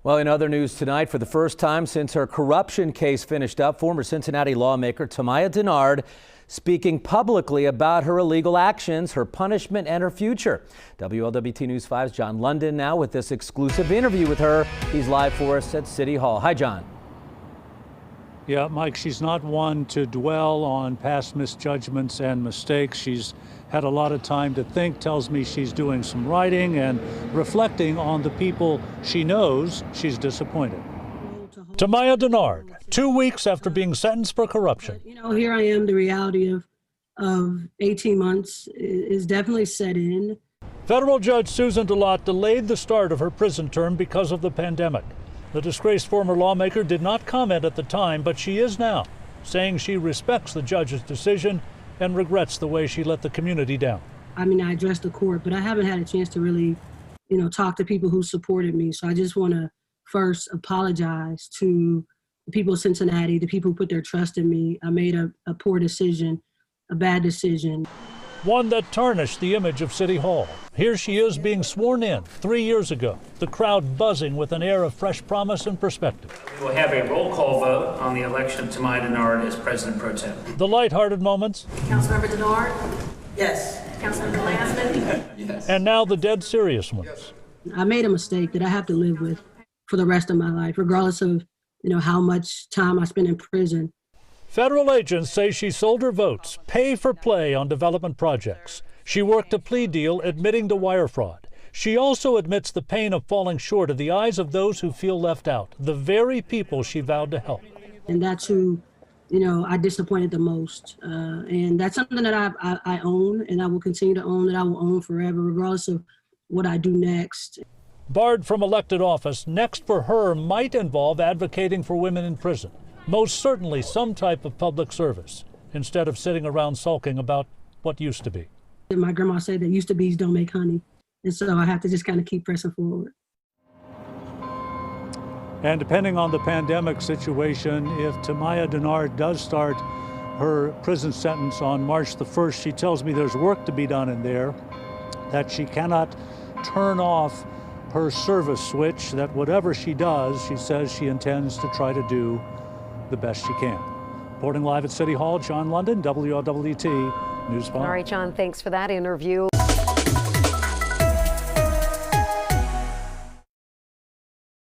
Well, in other news tonight, for the first time since her corruption case finished up, former Cincinnati lawmaker Tamaya Dennard speaking publicly about her illegal actions, her punishment, and her future. WLWT News 5's John London now with this exclusive interview with her. He's live for us at City Hall. Hi, John. Yeah, Mike, she's not one to dwell on past misjudgments and mistakes. She's had a lot of time to think, tells me she's doing some writing and reflecting on the people she knows she's disappointed. Tamaya Dennard, 2 weeks after being sentenced for corruption. You know, here I am, the reality of 18 months is definitely set in. Federal Judge Susan DeLotte delayed the start of her prison term because of the pandemic. The disgraced former lawmaker did not comment at the time, but she is now, saying she respects the judge's decision and regrets the way she let the community down. I mean, I addressed the court, but I haven't had a chance to really, talk to people who supported me. So I just want to first apologize to the people of Cincinnati, the people who put their trust in me. I made a poor decision, a bad decision. One that tarnished the image of City Hall. Here she is being sworn in 3 years ago, the crowd buzzing with an air of fresh promise and perspective. We will have a roll call vote on the election of Tamaya Dennard as President Pro Tem. The lighthearted moments. Councilmember Dennard? Yes. Councilmember Glassman? Yes. And now the dead serious ones. I made a mistake that I have to live with for the rest of my life, regardless of, how much time I spend in prison. Federal agents say she sold her votes, pay for play on development projects. She worked a plea deal admitting to wire fraud. She also admits the pain of falling short of the eyes of those who feel left out, the very people she vowed to help. And that's who, I disappointed the most. And that's something that I own, and I will continue to own, that I will own forever, regardless of what I do next. Barred from elected office, next for her might involve advocating for women in prison. Most certainly some type of public service, instead of sitting around sulking about what used to be. My grandma said that used to be's don't make honey. And so I have to just kind of keep pressing forward. And depending on the pandemic situation, if Tamaya Dennard does start her prison sentence on March the 1st, she tells me there's work to be done in there, that she cannot turn off her service switch, that whatever she does, she says she intends to try to do the best she can. Reporting live at City Hall, John London, WLWT News 5. All right, John, thanks for that interview.